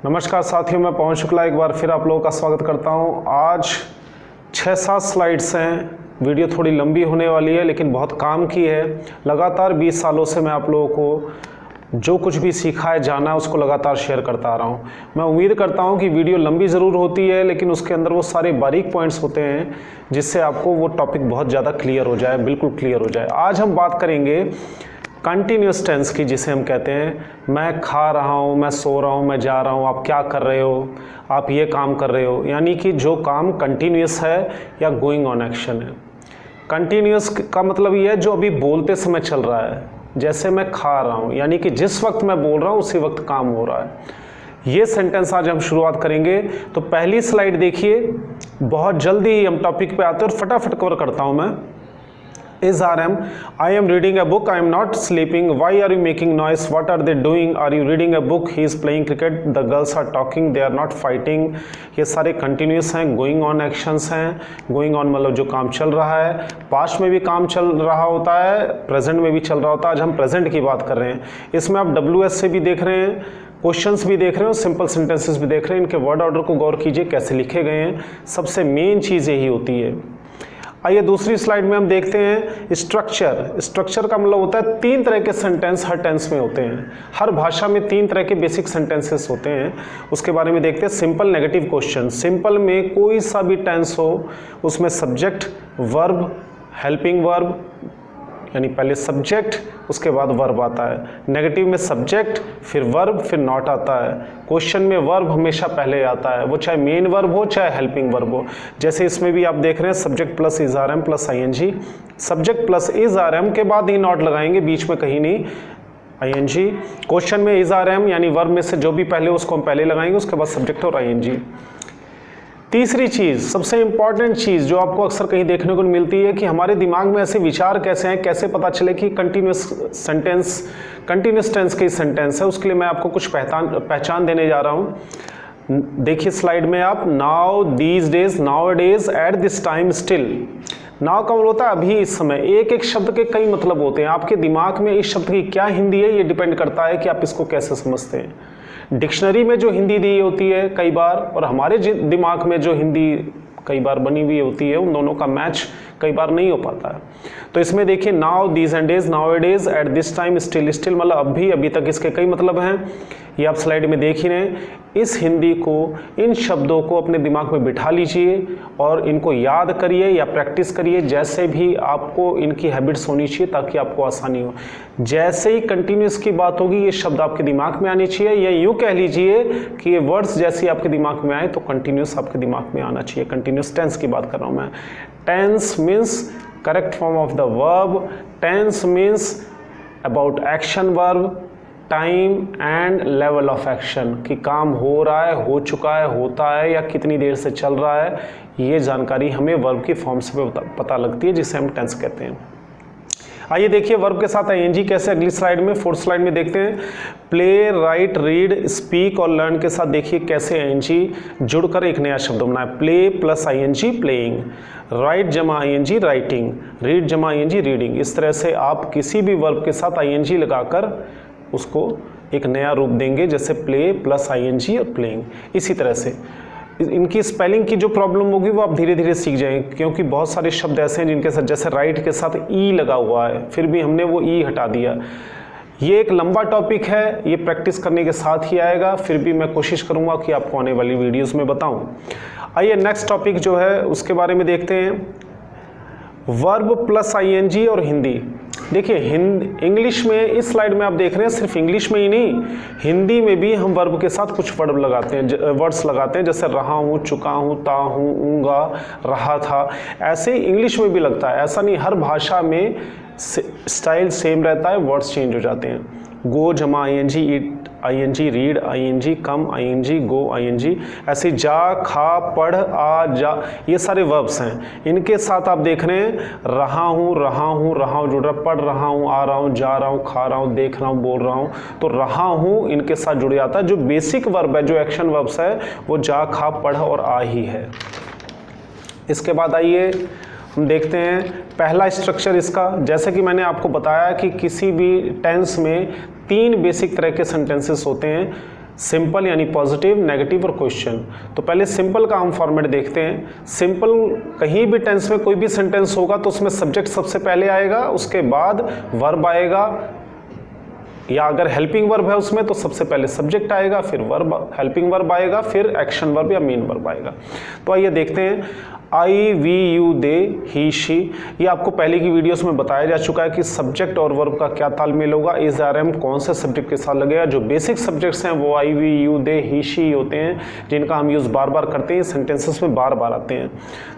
नमस्कार साथियों, मैं पवन शुक्ला एक बार फिर आप लोगों का स्वागत करता हूं। आज 6-7 स्लाइड्स हैं, वीडियो थोड़ी लंबी होने वाली है लेकिन बहुत काम की है। लगातार 20 सालों से मैं आप लोगों को जो कुछ भी सीखा है, जाना है, उसको लगातार शेयर करता आ रहा हूं। मैं उम्मीद करता हूं कि वीडियो लंबी ज़रूर होती है लेकिन उसके अंदर वो सारे बारीक पॉइंट्स होते हैं जिससे आपको वो टॉपिक बहुत ज़्यादा क्लियर हो जाए, बिल्कुल क्लियर हो जाए। आज हम बात करेंगे कंटिन्यूस टेंस की, जिसे हम कहते हैं मैं खा रहा हूँ, मैं सो रहा हूँ, मैं जा रहा हूँ, आप क्या कर रहे हो, आप ये काम कर रहे हो, यानी कि जो काम कंटिन्यूस है या गोइंग ऑन एक्शन है। कंटिन्यूस का मतलब ये है जो अभी बोलते समय चल रहा है। जैसे मैं खा रहा हूँ, यानी कि जिस वक्त मैं बोल रहा हूँ उसी वक्त काम हो रहा है। ये सेंटेंस आज हम शुरुआत करेंगे। तो पहली स्लाइड देखिए, बहुत जल्दी हम टॉपिक पे आते हैं और फटाफट कवर करता हूँ मैं। Is RM, I am reading a book, I am not sleeping, why are you making noise, what are they doing, are you reading a book, he is playing cricket, the girls are talking, they are not fighting। ये सारे continuous हैं, going on actions हैं। Going on मतलब जो काम चल रहा है, पास्ट में भी काम चल रहा होता है, प्रेजेंट में भी चल रहा होता है। आज हम प्रेजेंट की बात कर रहे हैं। इसमें आप WS से भी देख रहे हैं, क्वेश्चंस भी देख रहे हैं और सिंपल सेंटेंसेस भी देख रहे हैं। इनके वर्ड ऑर्डर को गौर कीजिए कैसे लिखे गए हैं। सबसे मेन चीज़ यही होती है। आइए दूसरी स्लाइड में हम देखते हैं स्ट्रक्चर। स्ट्रक्चर का मतलब होता है 3 तरह के सेंटेंस हर टेंस में होते हैं। हर भाषा में 3 तरह के बेसिक सेंटेंसेस होते हैं, उसके बारे में देखते हैं। Simple, negative, question. सिंपल में कोई सा भी टेंस हो, उसमें सब्जेक्ट, वर्ब, हेल्पिंग वर्ब, यानी पहले सब्जेक्ट उसके बाद वर्ब आता है। नेगेटिव में सब्जेक्ट फिर वर्ब फिर नॉट आता है। क्वेश्चन में वर्ब हमेशा पहले आता है, वो चाहे मेन वर्ब हो चाहे हेल्पिंग वर्ब हो। जैसे इसमें भी आप देख रहे हैं subject plus is are am plus ING। Subject plus is are am के बाद ही नॉट लगाएंगे, बीच में कहीं नहीं ING। क्वेश्चन में इज आर एम यानी वर्ब में से जो भी पहले उसको हम पहले लगाएंगे, उसके बाद सब्जेक्ट और ING। तीसरी चीज़, सबसे इंपॉर्टेंट चीज़ जो आपको अक्सर कहीं देखने को मिलती है कि हमारे दिमाग में ऐसे विचार कैसे हैं, कैसे पता चले कि कंटिन्यूस टेंस की सेंटेंस है। उसके लिए मैं आपको कुछ पहचान देने जा रहा हूँ। देखिए स्लाइड में आप, now, these days, now days, at this time, still. Now का मतलब होता है अभी, इस समय। एक एक शब्द के कई मतलब होते हैं। आपके दिमाग में इस शब्द की क्या हिंदी है, ये डिपेंड करता है कि आप इसको कैसे समझते हैं। डिक्शनरी में जो हिंदी दी होती है कई बार, और हमारे दिमाग में जो हिंदी कई बार बनी हुई होती है, उन दोनों का मैच कई बार नहीं हो पाता है। तो इसमें देखिए, now, these and days, now days, at this time, still. Still मतलब अभी, अभी तक, इसके कई मतलब हैं। ये आप स्लाइड में देख ही रहे हैं। इस हिंदी को, इन शब्दों को अपने दिमाग में बिठा लीजिए और इनको याद करिए या प्रैक्टिस करिए। जैसे भी आपको इनकी हैबिट्स होनी चाहिए ताकि आपको आसानी हो। जैसे ही कंटिन्यूस की बात होगी, ये शब्द आपके दिमाग में आने चाहिए, या यूँ कह लीजिए कि ये वर्ड्स जैसे आपके दिमाग में आए तो कंटिन्यूस आपके दिमाग में आना चाहिए। कंटिन्यूस टेंस की बात कर रहा हूँ मैं। Tense means correct form of the verb. Tense means about action verb, time and level of action, कि काम हो रहा है, हो चुका है, होता है या कितनी देर से चल रहा है। ये जानकारी हमें वर्ब की फॉर्म से पता लगती है, जिसे हम टेंस कहते हैं। आइए देखिए वर्ब के साथ ING कैसे, अगली स्लाइड में, 4th स्लाइड में देखते हैं। प्ले, राइट, रीड, स्पीक और लर्न के साथ देखिए कैसे ING जुड़कर एक नया शब्द बना है। Play plus ING, playing. Right जमा ING, राइटिंग। रीड जमा ING, रीडिंग। इस तरह से आप किसी भी वर्ब के साथ ING लगाकर उसको एक नया रूप देंगे, जैसे प्ले प्लस ING और प्लेइंग। इसी तरह से इनकी स्पेलिंग की जो प्रॉब्लम होगी वो आप धीरे धीरे सीख जाएंगे, क्योंकि बहुत सारे शब्द ऐसे हैं जिनके साथ, जैसे राइट के साथ ई लगा हुआ है, फिर भी हमने वो ई हटा दिया। ये एक लंबा टॉपिक है, ये प्रैक्टिस करने के साथ ही आएगा, फिर भी मैं कोशिश करूँगा कि आपको आने वाली वीडियोज़ में बताऊँ। आइए नेक्स्ट टॉपिक जो है उसके बारे में देखते हैं। वर्ब प्लस ING और हिंदी। देखिए इंग्लिश में, इस स्लाइड में आप देख रहे हैं, सिर्फ इंग्लिश में ही नहीं, हिंदी में भी हम वर्ब के साथ कुछ वर्ड लगाते हैं, वर्ड्स लगाते हैं। जैसे रहा हूँ, चुका हूँ, ता हूँ, ऊँगा, रहा था। ऐसे ही इंग्लिश में भी लगता है। ऐसा नहीं, हर भाषा में स्टाइल सेम रहता है, वर्ड्स चेंज हो जाते हैं। गो जमा ING, ईट ING, रीड ING, कम ING, गो ING। ऐसे जा, खा, पढ़, आ, जा, ये सारे वर्ब्स हैं। इनके साथ आप देख रहे हैं रहा हूँ, रहा हूँ, रहा हूँ जुड़ रहा, पढ़ रहा हूँ, आ रहा हूँ, जा रहा हूँ, खा रहा हूँ, देख रहा हूँ, बोल रहा हूँ। तो रहा हूँ इनके साथ जुड़ जाता है। जो बेसिक वर्ब है, जो एक्शन वर्ब्स है, वो जा, खा, पढ़ और आ ही है। इसके बाद आइए हम देखते हैं पहला स्ट्रक्चर इसका। जैसे कि मैंने आपको बताया कि किसी भी टेंस में 3 बेसिक तरह के सेंटेंसेस होते हैं। सिंपल यानी पॉजिटिव, नेगेटिव और क्वेश्चन। तो पहले सिंपल का हम फॉर्मेट देखते हैं। सिंपल कहीं भी टेंस में कोई भी सेंटेंस होगा तो उसमें सब्जेक्ट सबसे पहले आएगा, उसके बाद वर्ब आएगा, या अगर हेल्पिंग वर्ब है उसमें तो सबसे पहले सब्जेक्ट आएगा, फिर वर्ब, हेल्पिंग वर्ब आएगा, फिर एक्शन वर्ब या मेन वर्ब आएगा। तो आइए देखते हैं। I, we, you, they, he, she, ये आपको पहले की वीडियोस में बताया जा चुका है कि सब्जेक्ट और वर्ब का क्या तालमेल होगा, इज, आर, एम कौन से सब्जेक्ट के साथ लगेगा। जो बेसिक सब्जेक्ट्स हैं वो I, we, you, they, he, she होते हैं, जिनका हम यूज़ बार बार करते हैं, सेंटेंसेस में बार बार आते हैं।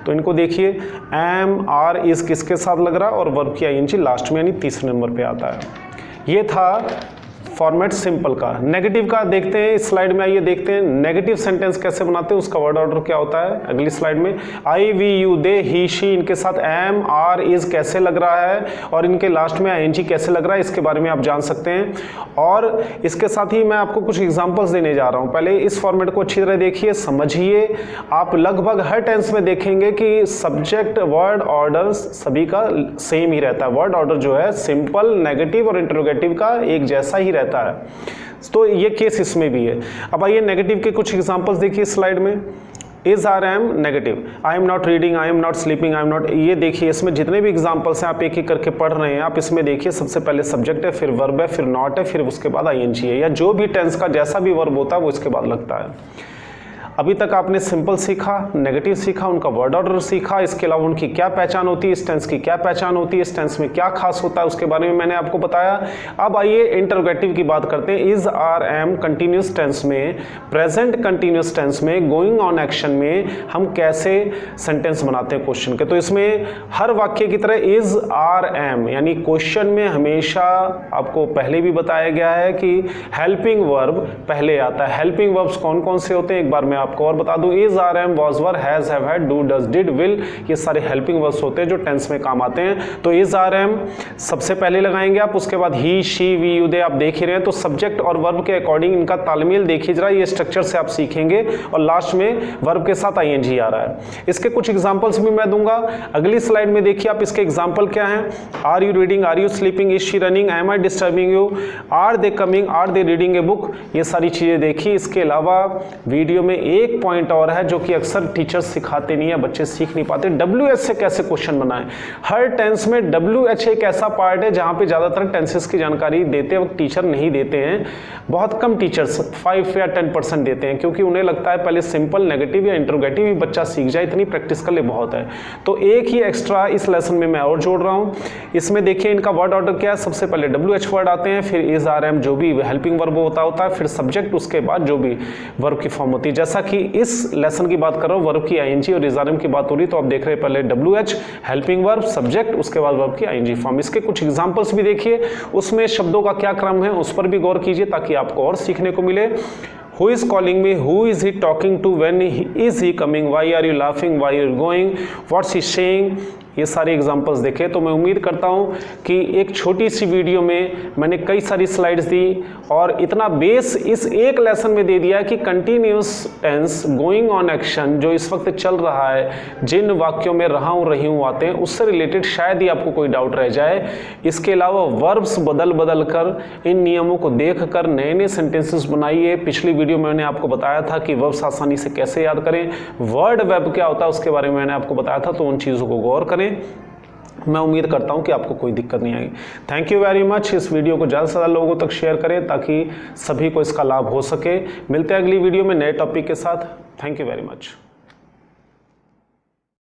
तो इनको देखिए, एम, आर, इज किसके साथ लग रहा है और वर्ब की आईएनजी लास्ट में यानी तीसरे नंबर पर आता है। ये था फॉर्मेट सिंपल का। नेगेटिव का देखते हैं, इस स्लाइड में आइए देखते हैं नेगेटिव सेंटेंस कैसे बनाते हैं, उसका वर्ड ऑर्डर क्या होता है अगली स्लाइड में। I, we, you, they, he, she, इनके साथ एम, आर, इज कैसे लग रहा है और इनके लास्ट में आईएनजी कैसे लग रहा है, इसके बारे में आप जान सकते हैं। और इसके साथ ही मैं आपको कुछ एग्जांपल्स देने जा रहा हूं। पहले इस फॉर्मेट को अच्छी तरह देखिए, समझिए। आप लगभग हर टेंस में देखेंगे कि सब्जेक्ट वर्ड ऑर्डर सभी का सेम ही रहता है। वर्ड ऑर्डर जो है सिंपल, नेगेटिव और इंटरोगेटिव का एक जैसा ही रहता है। तो ये केस इसमें भी है। अब आइए नेगेटिव के कुछ एग्जांपल्स देखिए स्लाइड में। Is, are, am negative, I am not reading, I am not sleeping, I am not, ये देखिए इसमें जितने भी एग्जांपल्स हैं आप एक एक करके पढ़ रहे हैं। आप इसमें देखिए सबसे पहले सब्जेक्ट है, फिर वर्ब है, फिर नॉट है, फिर उसके बाद आईएनजी है, या जो भी टेंस का जैसा भी वर्ब होता है वो इसके बाद लगता है। अभी तक आपने सिंपल सीखा, नेगेटिव सीखा, उनका वर्ड ऑर्डर सीखा, इसके अलावा उनकी क्या पहचान होती है, इस टेंस की क्या पहचान होती है, इस टेंस में क्या खास होता है उसके बारे में मैंने आपको बताया। अब आइए इंटरोगेटिव की बात करते हैं। Is, are, am continuous tense में, प्रेजेंट कंटिन्यूस टेंस में, गोइंग ऑन एक्शन में हम कैसे सेंटेंस बनाते हैं क्वेश्चन के। तो इसमें हर वाक्य की तरह इज, आर, एम यानी क्वेश्चन में हमेशा आपको पहले भी बताया गया है कि हेल्पिंग वर्ब पहले आता है। हेल्पिंग वर्ब्स कौन कौन से होते हैं एक बार मैं आपको और बता दूं। Is, are, am, was, were, has, have, had, do, does, did, will, ये सारे हेल्पिंग वर्ब्स होते हैं जो टेंस में काम आते हैं। तो इज, आर, एम सबसे पहले लगाएंगे आप, उसके बाद ही, शी, वी, यू, दे आप देख ही रहे हैं। तो सब्जेक्ट और वर्ब के अकॉर्डिंग इनका तालमेल देखिए जरा, ये स्ट्रक्चर से आप सीखेंगे और लास्ट में वर्ब के साथ आईएनजी आ रहा है। इसके कुछ एग्जांपल्स भी मैं दूंगा अगली स्लाइड में। देखिए आप इसके एग्जांपल क्या हैं। Are you reading, are you sleeping, is she running, am I disturbing you, are they coming, are they reading a book, ये सारी चीजें देखिए। इसके अलावा वीडियो में एक पॉइंट और है जो कि अक्सर टीचर्स सिखाते नहीं है, बच्चे सीख नहीं पाते। WH से कैसे क्वेश्चन बनाएं। हर टेंस में WH एक ऐसा पार्ट है जहां पे ज्यादातर टेंसेस की जानकारी देते वक्त टीचर नहीं देते हैं। बहुत कम टीचर्स 5 या 10% देते हैं, क्योंकि उन्हें लगता है पहले सिंपल, नेगेटिव या इंटरोगेटिव ही बच्चा सीख जाए, इतनी प्रैक्टिस कर ले बहुत है। तो एक ही एक्स्ट्रा इस लेसन में मैं और जोड़ रहा हूं। इसमें देखिए इनका वर्ड ऑर्डर क्या है, सबसे पहले WH वर्ड आते हैं, फिर इज, आर, एम जो भी हेल्पिंग वर्ब होता है, फिर सब्जेक्ट, उसके बाद जो भी वर्ब की फॉर्म होती है। जैसा कि इस लेसन की बात कर रहा हूं, वर्ब की आईएनजी और इज, आर, एम की बात हो रही, तो आप देख रहे हैं पहले WH हेल्पिंग वर्ब, सब्जेक्ट, उसके बाद वर्ब की आईएनजी फॉर्म। इसके कुछ एग्जांपल्स भी देखिए, उसमें शब्दों का क्या क्रम है उस पर भी गौर कीजिए ताकि आपको और सीखने को मिले। Who is calling me? Who is he talking to? When is he coming? Why are you laughing? Why are you going? What's he saying? ये सारे एग्जांपल्स देखे। तो मैं उम्मीद करता हूँ कि एक छोटी सी वीडियो में मैंने कई सारी स्लाइड्स दी और इतना बेस इस एक लेसन में दे दिया कि continuous tense, going on action जो इस वक्त चल रहा है, जिन वाक्यों में रहा हूँ, रही हूँ आते हैं, उससे रिलेटेड शायद ही आपको कोई डाउट रह जाए। इसके अलावा वर्ब्स बदल कर, इन नियमों को देख कर नए नए सेंटेंसेस बनाइए। पिछली वीडियो में मैंने आपको बताया था कि वर्ब्स आसानी से कैसे याद करें, वर्ड वेब क्या होता है उसके बारे में मैंने आपको बताया था, तो उन चीज़ों को गौर करें। मैं उम्मीद करता हूं कि आपको कोई दिक्कत नहीं आएगी। Thank you very much. इस वीडियो को ज़्यादा से ज़्यादा लोगों तक शेयर करें ताकि सभी को इसका लाभ हो सके। मिलते हैं अगली वीडियो में नए टॉपिक के साथ। Thank you very much.